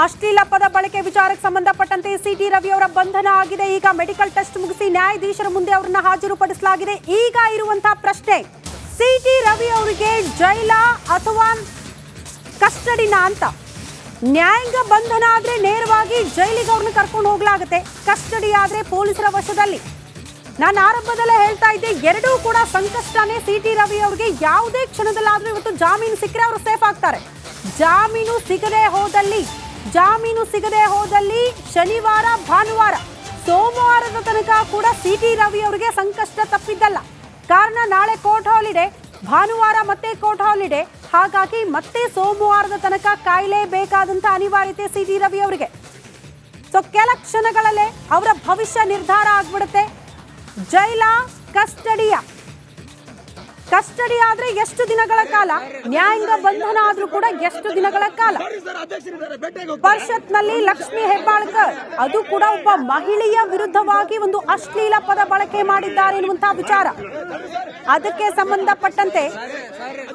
ಅಶ್ಲೀಲ ಪದ ಬಳಕೆ ವಿಚಾರಕ್ಕೆ ಸಂಬಂಧಪಟ್ಟಂತೆ ಸಿಟಿ ರವಿ ಅವರ ಬಂಧನ ಆಗಿದೆ. ಈಗ ಮೆಡಿಕಲ್ ಟೆಸ್ಟ್ ಮುಗಿಸಿ ನ್ಯಾಯಾಧೀಶರ ಮುಂದೆ ಅವರನ್ನ ಹಾಜರುಪಡಿಸಲಾಗಿದೆ. ಈಗ ಇರುವಂತಹ ಪ್ರಶ್ನೆ, ಸಿಟಿ ರವಿ ಅವರಿಗೆ ಜೈಲ ಅಥವಾ ಕಸ್ಟಡಿನ ಅಂತ. ನ್ಯಾಯಾಂಗ ಬಂಧನ ಆದ್ರೆ ನೇರವಾಗಿ ಜೈಲಿಗೆ ಅವ್ರನ್ನ ಕರ್ಕೊಂಡು ಹೋಗ್ಲಾಗುತ್ತೆ, ಕಸ್ಟಡಿ ಆದ್ರೆ ಪೊಲೀಸರ ವಶದಲ್ಲಿ. ನಾನು ಆರಂಭದಲ್ಲೇ ಹೇಳ್ತಾ ಇದ್ದೆ, ಎರಡೂ ಕೂಡ ಸಂಕಷ್ಟನೇ. ಸಿಟಿ ರವಿ ಅವರಿಗೆ ಯಾವುದೇ ಕ್ಷಣದಲ್ಲಾದ್ರೂ ಇವತ್ತು ಜಾಮೀನು ಸಿಕ್ಕರೆ ಅವರು ಸೇಫ್ ಆಗ್ತಾರೆ. ಜಾಮೀನು ಸಿಗದೆ ಹೋದಲ್ಲಿ ಶನಿವಾರ, ಭಾನುವಾರ, ಸೋಮವಾರದ ತನಕ ಕೂಡ ಸಿಟಿ ರವಿ ಅವರಿಗೆ ಸಂಕಷ್ಟ ತಪ್ಪಿದ್ದಲ್ಲ. ಕಾರಣ ನಾಳೆ ಕೋರ್ಟ್ ಹಾಲಿಡೇ, ಭಾನುವಾರ ಮತ್ತೆ ಕೋರ್ಟ್ ಹಾಲಿಡೇ. ಹಾಗಾಗಿ ಮತ್ತೆ ಸೋಮವಾರದ ತನಕ ಕಾಯಲೇಬೇಕಾದಂತ ಅನಿವಾರ್ಯತೆ ಸಿಟಿ ರವಿ ಅವರಿಗೆ. ಸೊ ಕೆಲ ಕ್ಷಣಗಳಲ್ಲೇ ಅವರ ಭವಿಷ್ಯ ನಿರ್ಧಾರ ಆಗ್ಬಿಡುತ್ತೆ. ಜೈಲ, ಕಸ್ಟಡಿ ಆದ್ರೆ ಎಷ್ಟು ದಿನಗಳ ಕಾಲ, ನ್ಯಾಯಾಂಗ ಬಂಧನ ಆದ್ರೂ ಕೂಡ ಎಷ್ಟು ದಿನಗಳ ಕಾಲ. ಪರಿಷತ್ನಲ್ಲಿ ಲಕ್ಷ್ಮಿ ಹೆಬ್ಬಾಳ್ಕರ್ ಅದು ಕೂಡ ಒಬ್ಬ ಮಹಿಳೆಯ ವಿರುದ್ಧವಾಗಿ ಒಂದು ಅಶ್ಲೀಲ ಪದ ಬಳಕೆ ಮಾಡಿದ್ದಾರೆ ಎನ್ನುವಂತಹ ವಿಚಾರ. ಅದಕ್ಕೆ ಸಂಬಂಧಪಟ್ಟಂತೆ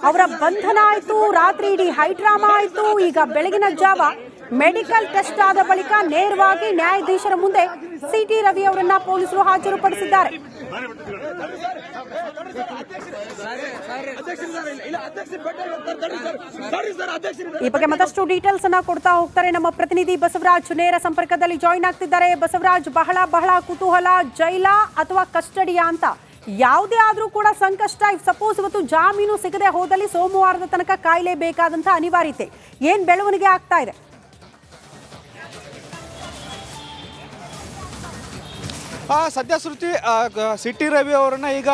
ಅವರ ಬಂಧನ ಆಯ್ತು, ರಾತ್ರಿ ಇಡೀ ಹೈಡ್ರಾಮಾ ಆಯ್ತು. ಈಗ ಬೆಳಗಿನ ಜಾವ ಮೆಡಿಕಲ್ ಟೆಸ್ಟ್ ಆದ ಬಳಿಕ ನೇರವಾಗಿ ನ್ಯಾಯಾಧೀಶರ ಮುಂದೆ ಸಿಟಿ ರವಿ ಅವರನ್ನ ಪೊಲೀಸರು ಹಾಜರುಪಡಿಸಿದ್ದಾರೆ. ಈ ಬಗ್ಗೆ ಮತ್ತಷ್ಟು ಡೀಟೇಲ್ಸ್ ಅನ್ನ ಕೊಡ್ತಾ ಹೋಗ್ತಾರೆ ನಮ್ಮ ಪ್ರತಿನಿಧಿ ಬಸವರಾಜ್. ನೇರ ಸಂಪರ್ಕದಲ್ಲಿ ಜಾಯಿನ್ ಆಗ್ತಿದ್ದಾರೆ. ಬಸವರಾಜ್, ಬಹಳ ಕುತೂಹಲ, ಜೈಲ ಅಥವಾ ಕಸ್ಟಡಿಯಾ ಅಂತ. ಯಾವುದೇ ಆದ್ರೂ ಕೂಡ ಸಂಕಷ್ಟ. ಸಪೋಸ್ ಇವತ್ತು ಜಾಮೀನು ಸಿಗದೆ ಹೋದಲ್ಲಿ ಸೋಮವಾರದ ತನಕ ಕಾಯಲೇಬೇಕಾದಂತ ಅನಿವಾರ್ಯತೆ. ಏನ್ ಬೆಳವಣಿಗೆ ಆಗ್ತಾ ಇದೆ? ಸದ್ಯ ಶ್ರುತಿ, ಸಿಟಿ ರವಿ ಅವರನ್ನ ಈಗ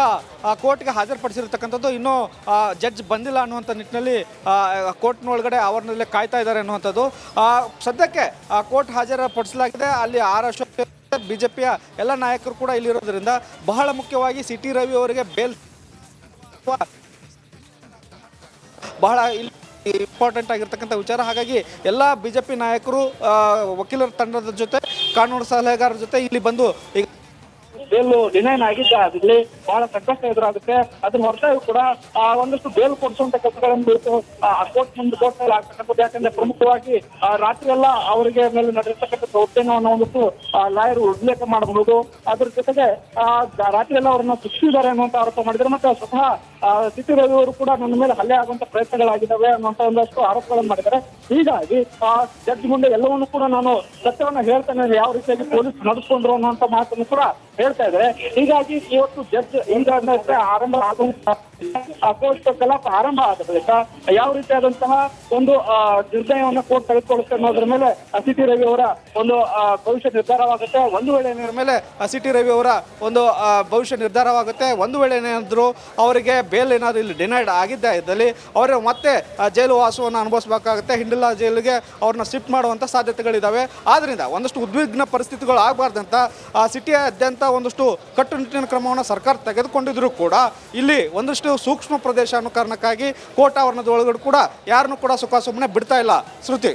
ಕೋರ್ಟ್ಗೆ ಹಾಜರುಪಡಿಸಿರ್ತಕ್ಕಂಥದ್ದು. ಇನ್ನೂ ಜಡ್ಜ್ ಬಂದಿಲ್ಲ ಅನ್ನುವಂಥ ನಿಟ್ಟಿನಲ್ಲಿ ಕೋರ್ಟ್ನೊಳಗಡೆ ಅವರನ್ನೆಲ್ಲ ಕಾಯ್ತಾ ಇದ್ದಾರೆ ಅನ್ನುವಂಥದ್ದು. ಸದ್ಯಕ್ಕೆ ಕೋರ್ಟ್ ಹಾಜರುಪಡಿಸಲಾಗಿದೆ. ಅಲ್ಲಿ ಆರ್ ಅಶೋಕ್, ಬಿಜೆಪಿಯ ಎಲ್ಲ ನಾಯಕರು ಕೂಡ ಇಲ್ಲಿರೋದ್ರಿಂದ ಬಹಳ ಮುಖ್ಯವಾಗಿ ಸಿಟಿ ರವಿ ಅವರಿಗೆ ಬೇಲ್ ಬಹಳ ಇಂಪಾರ್ಟೆಂಟ್ ಆಗಿರ್ತಕ್ಕಂಥ ವಿಚಾರ. ಹಾಗಾಗಿ ಎಲ್ಲ ಬಿಜೆಪಿ ನಾಯಕರು ವಕೀಲರ ತಂಡದ ಜೊತೆ, ಕಾನೂನು ಸಲಹೆಗಾರರ ಜೊತೆ ಇಲ್ಲಿ ಬಂದು ಈಗ ಬೇಲು ಡಿನೈನ್ ಆಗಿದ್ದಲ್ಲಿ ಬಹಳ ಸಂಕಷ್ಟ ಎದುರಾಗುತ್ತೆ. ಅದನ್ನ ಹೊರತಾಗಿ ಕೂಡ ಒಂದಷ್ಟು ಬೇಲ್ ಕೊಡಿಸುವಂತ ಕೆಲಸಗಳನ್ನು ಕೋರ್ಟ್ ಮುಂದೆ ಆಗ್ತಕ್ಕಂಥದ್ದು. ಯಾಕಂದ್ರೆ ಪ್ರಮುಖವಾಗಿ ರಾತ್ರಿ ಎಲ್ಲ ಅವರಿಗೆ ಮೇಲೆ ನಡೆಯತಕ್ಕಂಥ ದೌರ್ಜನ್ಯವನ್ನು ಒಂದಷ್ಟು ಲಾಯರ್ ಉಲ್ಲೇಖ ಮಾಡಬಹುದು. ಅದ್ರ ಜೊತೆಗೆ ರಾತ್ರಿ ಎಲ್ಲ ಅವರನ್ನ ಶಿಕ್ಷಿಸಿದ್ದಾರೆ ಅನ್ನುವಂತ ಆರೋಪ ಮಾಡಿದ್ದಾರೆ. ಮತ್ತೆ ಸ್ವತಃ ಸಿಟಿ ರವಿ ಅವರು ಕೂಡ ನನ್ನ ಮೇಲೆ ಹಲ್ಲೆ ಆಗುವಂತ ಪ್ರಯತ್ನಗಳಾಗಿದ್ದಾವೆ ಅನ್ನುವಂತ ಒಂದಷ್ಟು ಆರೋಪಗಳನ್ನು ಮಾಡಿದ್ದಾರೆ. ಹೀಗಾಗಿ ಜಡ್ಜ್ ಮುಂದೆ ಎಲ್ಲವನ್ನೂ ಕೂಡ ನಾನು ಸತ್ಯವನ್ನ ಹೇಳ್ತೇನೆ, ಯಾವ ರೀತಿಯಾಗಿ ಪೊಲೀಸ್ ನಡೆಸ್ಕೊಂಡ್ರು ಅನ್ನುವಂತ ಮಾತನ್ನು ಕೂಡ ಹೇಳ್ತಾ ಇದ್ದಾರೆ. ಹೀಗಾಗಿ ಇವತ್ತು ಜಡ್ಜ್ ಈಗ ಆರಂಭ ಆಗುವಂತ ಕೋರ್ಟ್ ಕಲಾಪ ಆರಂಭ ಆದ ಬಳಿಕ ಯಾವ ರೀತಿಯಾದಂತಹ ಒಂದು ನಿರ್ಣಯವನ್ನ ಕೋರ್ಟ್ ತೆಗೆದುಕೊಳ್ಳುತ್ತೆ ಅನ್ನೋದ್ರ ಮೇಲೆ ಸಿಟಿ ರವಿ ಅವರ ಒಂದು ಭವಿಷ್ಯ ನಿರ್ಧಾರವಾಗುತ್ತೆ. ಒಂದು ವೇಳೆ ಮೇಲೆ ಸಿಟಿ ರವಿ ಅವರ ಒಂದು ಭವಿಷ್ಯ ನಿರ್ಧಾರವಾಗುತ್ತೆ. ಒಂದು ವೇಳೆ ಏನಾದರೂ ಅವರಿಗೆ ಬೇಲ್ ಏನಾದರೂ ಇಲ್ಲಿ ಡಿನೈಡ್ ಆಗಿದ್ದೇ ಇದ್ದಲ್ಲಿ ಅವರು ಮತ್ತೆ ಜೈಲು ವಾಸವನ್ನು ಅನುಭವಿಸಬೇಕಾಗುತ್ತೆ. ಹಿಂಡಿಲ್ಲಾ ಜೈಲಿಗೆ ಅವ್ರನ್ನ ಶಿಫ್ಟ್ ಮಾಡುವಂಥ ಸಾಧ್ಯತೆಗಳಿದ್ದಾವೆ. ಆದ್ದರಿಂದ ಒಂದಷ್ಟು ಉದ್ವಿಗ್ನ ಪರಿಸ್ಥಿತಿಗಳು ಆಗಬಾರ್ದಂತ ಸಿಟಿಯಾದ್ಯಂತ ಒಂದಷ್ಟು ಕಟ್ಟುನಿಟ್ಟಿನ ಕ್ರಮವನ್ನು ಸರ್ಕಾರ ತೆಗೆದುಕೊಂಡಿದ್ರು ಕೂಡ ಇಲ್ಲಿ ಒಂದಷ್ಟು ಸೂಕ್ಷ್ಮ ಪ್ರದೇಶ ಅನ್ನೋ ಕಾರಣಕ್ಕಾಗಿ ಕೋರ್ಟ್ ಆವರಣದ ಒಳಗಡೆ ಕೂಡ ಯಾರನ್ನು ಕೂಡ ಸುಮ್ಮನೆ ಬಿಡ್ತಾ ಇಲ್ಲ. ಶ್ರುತಿ,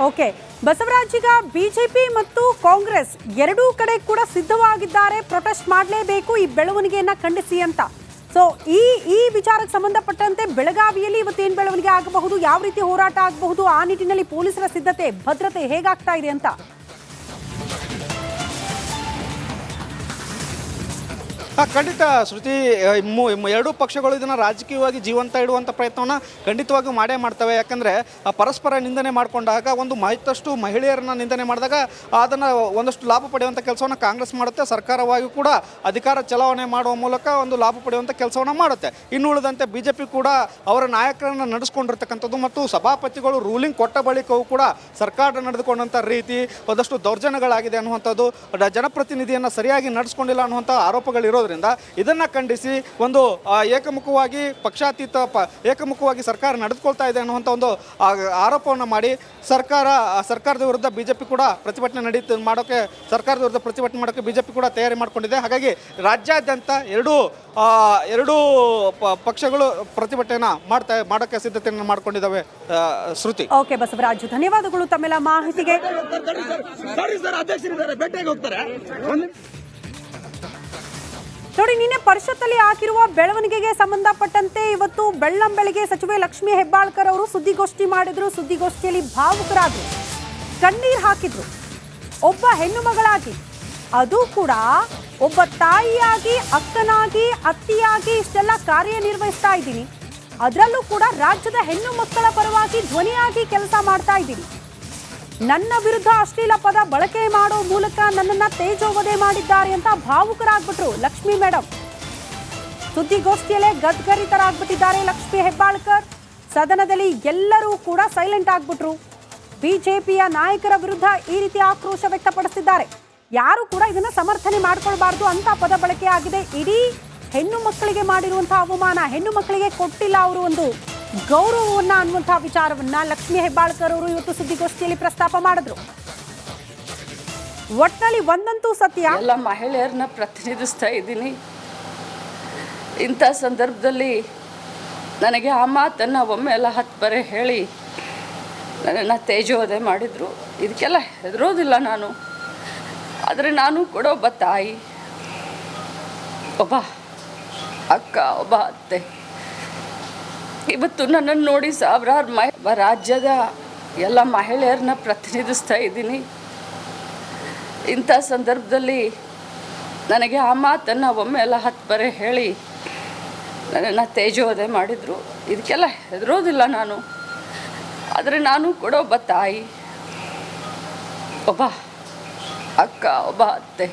ಓಕೆ ಬಸವರಾಜ್, ಈಗ ಬಿಜೆಪಿ ಮತ್ತು ಕಾಂಗ್ರೆಸ್ ಎರಡೂ ಕಡೆ ಕೂಡ ಸಿದ್ಧವಾಗಿದ್ದಾರೆ, ಪ್ರೊಟೆಸ್ಟ್ ಮಾಡಲೇಬೇಕು ಈ ಬೆಳವಣಿಗೆಯನ್ನ ಖಂಡಿಸಿ ಅಂತ. ಸೊ ಈ ವಿಚಾರಕ್ಕೆ ಸಂಬಂಧಪಟ್ಟಂತೆ ಬೆಳಗಾವಿಯಲ್ಲಿ ಇವತ್ತೇನು ಬೆಳವಣಿಗೆ ಆಗಬಹುದು, ಯಾವ ರೀತಿ ಹೋರಾಟ ಆಗಬಹುದು, ಆ ನಿಟ್ಟಿನಲ್ಲಿ ಪೊಲೀಸರ ಸಿದ್ಧತೆ, ಭದ್ರತೆ ಹೇಗಾಗ್ತಾ ಇದೆ ಅಂತ? ಖಂಡಿತ ಶ್ರುತಿ, ಎರಡೂ ಪಕ್ಷಗಳು ಇದನ್ನು ರಾಜಕೀಯವಾಗಿ ಜೀವಂತ ಇಡುವಂಥ ಪ್ರಯತ್ನವನ್ನು ಖಂಡಿತವಾಗಿಯೂ ಮಾಡೇ ಮಾಡ್ತವೆ. ಯಾಕಂದರೆ ಪರಸ್ಪರ ನಿಂದನೆ ಮಾಡಿಕೊಂಡಾಗ, ಒಂದು ಮತ್ತಷ್ಟು ಮಹಿಳೆಯರನ್ನ ನಿಂದನೆ ಮಾಡಿದಾಗ ಅದನ್ನು ಒಂದಷ್ಟು ಲಾಭ ಪಡೆಯುವಂಥ ಕೆಲಸವನ್ನು ಕಾಂಗ್ರೆಸ್ ಮಾಡುತ್ತೆ. ಸರ್ಕಾರವಾಗಿ ಕೂಡ ಅಧಿಕಾರ ಚಲಾವಣೆ ಮಾಡುವ ಮೂಲಕ ಒಂದು ಲಾಭ ಪಡೆಯುವಂಥ ಕೆಲಸವನ್ನು ಮಾಡುತ್ತೆ. ಇನ್ನು ಉಳಿದಂತೆ ಬಿಜೆಪಿ ಕೂಡ ಅವರ ನಾಯಕರನ್ನು ನಡೆಸ್ಕೊಂಡಿರ್ತಕ್ಕಂಥದ್ದು ಮತ್ತು ಸಭಾಪತಿಗಳು ರೂಲಿಂಗ್ ಕೊಟ್ಟ ಬಳಿಕವೂ ಕೂಡ ಸರ್ಕಾರ ನಡೆದುಕೊಂಡಂಥ ರೀತಿ ಒಂದಷ್ಟು ದೌರ್ಜನ್ಯಗಳಾಗಿದೆ ಅನ್ನುವಂಥದ್ದು, ಜನಪ್ರತಿನಿಧಿಯನ್ನು ಸರಿಯಾಗಿ ನಡೆಸ್ಕೊಂಡಿಲ್ಲ ಅನ್ನುವಂಥ ಆರೋಪಗಳಿರೋದು. ಇದನ್ನ ಖಂಡಿಸಿ ಒಂದು ಏಕಮುಖವಾಗಿ ಪಕ್ಷಾತೀತ ಏಕಮುಖವಾಗಿ ಸರ್ಕಾರ ನಡೆದುಕೊಳ್ತಾ ಇದೆ ಅನ್ನುವಂಥ ಒಂದು ಆರೋಪವನ್ನು ಮಾಡಿ ಸರ್ಕಾರದ ವಿರುದ್ಧ ಬಿಜೆಪಿ ಕೂಡ ಪ್ರತಿಭಟನೆ ಮಾಡೋಕ್ಕೆ ಬಿಜೆಪಿ ಕೂಡ ತಯಾರಿ ಮಾಡಿಕೊಂಡಿದೆ. ಹಾಗಾಗಿ ರಾಜ್ಯಾದ್ಯಂತ ಎರಡೂ ಪಕ್ಷಗಳು ಪ್ರತಿಭಟನೆ ಮಾಡೋಕ್ಕೆ ಸಿದ್ಧತೆಯನ್ನು ಮಾಡಿಕೊಂಡಿದ್ದಾವೆ. ಶ್ರುತಿ, ಓಕೆ ಬಸವರಾಜ್, ಧನ್ಯವಾದಗಳು ತಮ್ಮೆಲ್ಲ ಮಾಹಿತಿಗೆ. ನೋಡಿ, ನಿನ್ನೆ ಪರಿಷತ್ತಲ್ಲಿ ಆಗಿರುವ ಬೆಳವಣಿಗೆಗೆ ಸಂಬಂಧಪಟ್ಟಂತೆ ಇವತ್ತು ಬೆಳ್ಳಂಬೆಳಗ್ಗೆ ಸಚಿವೆ ಲಕ್ಷ್ಮಿ ಹೆಬ್ಬಾಳ್ಕರ್ ಅವರು ಸುದ್ದಿಗೋಷ್ಠಿ ಮಾಡಿದ್ರು. ಸುದ್ದಿಗೋಷ್ಠಿಯಲ್ಲಿ ಭಾವುಕರಾದರು. ಕಣ್ಣೀರು ಹಾಕಿದ್ರು ಒಬ್ಬ ಹೆಣ್ಣು ಮಗಳಾಗಿ, ಅದು ಕೂಡ ಒಬ್ಬ ತಾಯಿಯಾಗಿ, ಅಕ್ಕನಾಗಿ, ಅತ್ತಿಯಾಗಿ ಇಷ್ಟೆಲ್ಲ ಕಾರ್ಯನಿರ್ವಹಿಸ್ತಾ ಇದ್ದೀನಿ. ಅದರಲ್ಲೂ ಕೂಡ ರಾಜ್ಯದ ಹೆಣ್ಣು ಮಕ್ಕಳ ಪರವಾಗಿ ಧ್ವನಿಯಾಗಿ ಕೆಲಸ ಮಾಡ್ತಾ ಇದ್ದೀನಿ. ನನ್ನ ವಿರುದ್ಧ ಅಶ್ಲೀಲ ಪದ ಬಳಕೆ ಮಾಡೋ ಮೂಲಕ ನನ್ನನ್ನ ತೇಜೋವಧೆ ಮಾಡಿದ್ದಾರೆ ಅಂತ ಭಾವುಕರಾಗ್ಬಿಟ್ರು ಲಕ್ಷ್ಮಿ ಮೇಡಮ್. ಸುದ್ದಿಗೋಷ್ಠಿಯಲ್ಲೇ ಗದ್ಗರಿತರಾಗ್ಬಿಟ್ಟಿದ್ದಾರೆ ಲಕ್ಷ್ಮಿ ಹೆಬ್ಬಾಳ್ಕರ್. ಸದನದಲ್ಲಿ ಎಲ್ಲರೂ ಕೂಡ ಸೈಲೆಂಟ್ ಆಗ್ಬಿಟ್ರು. ಬಿಜೆಪಿಯ ನಾಯಕರ ವಿರುದ್ಧ ಈ ರೀತಿ ಆಕ್ರೋಶ ವ್ಯಕ್ತಪಡಿಸಿದ್ದಾರೆ. ಯಾರು ಕೂಡ ಇದನ್ನ ಸಮರ್ಥನೆ ಮಾಡ್ಕೊಳ್ಬಾರ್ದು ಅಂತ ಪದ ಬಳಕೆ ಆಗಿದೆ. ಇಡೀ ಹೆಣ್ಣು ಮಕ್ಕಳಿಗೆ ಮಾಡಿರುವಂತಹ ಅವಮಾನ, ಹೆಣ್ಣು ಮಕ್ಕಳಿಗೆ ಕೊಟ್ಟಿಲ್ಲ ಅವರು ಒಂದು ಗೌರವವನ್ನ ಅನ್ನುವಂತಹ ವಿಚಾರವನ್ನ ಲಕ್ಷ್ಮಿ ಹೆಬ್ಬಾಳ್ಕರ್ ಅವರು ಇವತ್ತು ಸುದ್ದಿಗೋಷ್ಠಿಯಲ್ಲಿ ಪ್ರಸ್ತಾಪ ಮಾಡಿದ್ರು. ಒಟ್ನಲ್ಲಿ ಒಂದಂತೂ ಸತ್ಯ, ಎಲ್ಲ ಮಹಿಳೆಯರನ್ನ ಪ್ರತಿನಿಧಿಸ್ತಾ ಇದ್ದೀನಿ. ಇಂಥ ಸಂದರ್ಭದಲ್ಲಿ ನನಗೆ ಆ ಮಾತನ್ನು ಒಮ್ಮೆ ಎಲ್ಲ 10 ಬರೆ ಹೇಳಿ ನನ್ನನ್ನು ತೇಜೋವಧೆ ಮಾಡಿದರು. ಇದಕ್ಕೆಲ್ಲ ಹೆದರೋದಿಲ್ಲ ನಾನು. ಆದರೆ ನಾನು ಕೂಡ ಒಬ್ಬ ತಾಯಿ, ಒಬ್ಬ ಅಕ್ಕ, ಒಬ್ಬ ಅತ್ತೆ. ಇವತ್ತು ನನ್ನನ್ನು ನೋಡಿ ಸಾವಿರಾರು ರಾಜ್ಯದ ಎಲ್ಲ ಮಹಿಳೆಯರನ್ನ ಪ್ರತಿನಿಧಿಸ್ತಾ ಇದ್ದೀನಿ. ಇಂಥ ಸಂದರ್ಭದಲ್ಲಿ ನನಗೆ ಆ ಮಾತನ್ನು ಒಮ್ಮೆ ಎಲ್ಲ 10 ಬರೆ ಹೇಳಿ ನನ್ನನ್ನು ತೇಜೋವಧೆ ಮಾಡಿದರು. ಇದಕ್ಕೆಲ್ಲ ಹೆದರೋದಿಲ್ಲ ನಾನು. ಆದರೆ ನಾನು ಕೂಡ ಒಬ್ಬ ತಾಯಿ, ಒಬ್ಬ ಅಕ್ಕ, ಒಬ್ಬ ಅತ್ತೆ.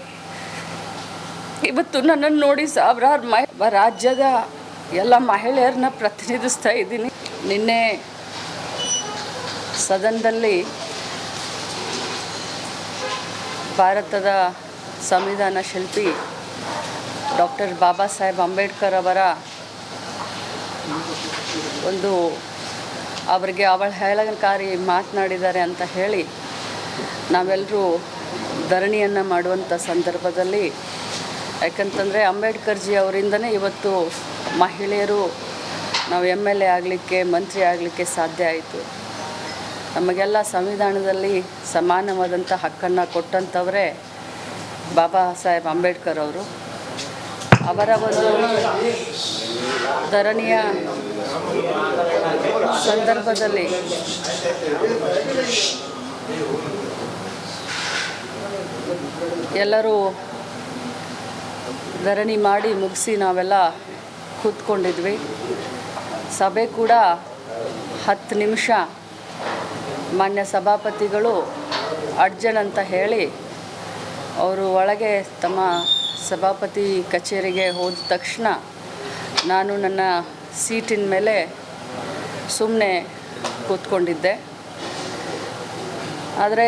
ಇವತ್ತು ನನ್ನನ್ನು ನೋಡಿ ಸಾವಿರಾರು ರಾಜ್ಯದ ಎಲ್ಲ ಮಹಿಳೆಯರನ್ನ ಪ್ರತಿನಿಧಿಸ್ತಾ ಇದ್ದೀನಿ. ನಿನ್ನೆ ಸದನದಲ್ಲಿ ಭಾರತದ ಸಂವಿಧಾನ ಶಿಲ್ಪಿ ಡಾಕ್ಟರ್ ಬಾಬಾ ಸಾಹೇಬ್ ಅಂಬೇಡ್ಕರ್ ಅವರ ಅವರಿಗೆ ಅವಹೇಳನಕಾರಿ ಮಾತನಾಡಿದ್ದಾರೆ ಅಂತ ಹೇಳಿ ನಾವೆಲ್ಲರೂ ಧರಣಿಯನ್ನು ಮಾಡುವಂಥ ಸಂದರ್ಭದಲ್ಲಿ, ಯಾಕಂತಂದರೆ ಅಂಬೇಡ್ಕರ್ಜಿ ಅವರಿಂದನೇ ಇವತ್ತು ಮಹಿಳೆಯರು ನಾವು MLA ಆಗಲಿಕ್ಕೆ, ಮಂತ್ರಿ ಆಗಲಿಕ್ಕೆ ಸಾಧ್ಯ ಆಯಿತು. ನಮಗೆಲ್ಲ ಸಂವಿಧಾನದಲ್ಲಿ ಸಮಾನವಾದಂಥ ಹಕ್ಕನ್ನು ಕೊಟ್ಟಂಥವರೇ ಬಾಬಾ ಸಾಹೇಬ್ ಅಂಬೇಡ್ಕರ್ ಅವರು. ಅವರ ಒಂದು ಧರಣಿಯ ಸಂದರ್ಭದಲ್ಲಿ ಎಲ್ಲರೂ ಧರಣಿ ಮಾಡಿ ಮುಗಿಸಿ ನಾವೆಲ್ಲ ಕೂತ್ಕೊಂಡಿದ್ವಿ. ಸಭೆ ಕೂಡ 10 ನಿಮಿಷ ಮಾನ್ಯ ಸಭಾಪತಿಗಳು ಅಡ್ಜನ್ ಅಂತ ಹೇಳಿ ಅವರು ಒಳಗೆ ತಮ್ಮ ಸಭಾಪತಿ ಕಚೇರಿಗೆ ಹೋದ ತಕ್ಷಣ ನಾನು ನನ್ನ ಸೀಟಿನ ಮೇಲೆ ಸುಮ್ಮನೆ ಕೂತ್ಕೊಂಡಿದ್ದೆ. ಆದರೆ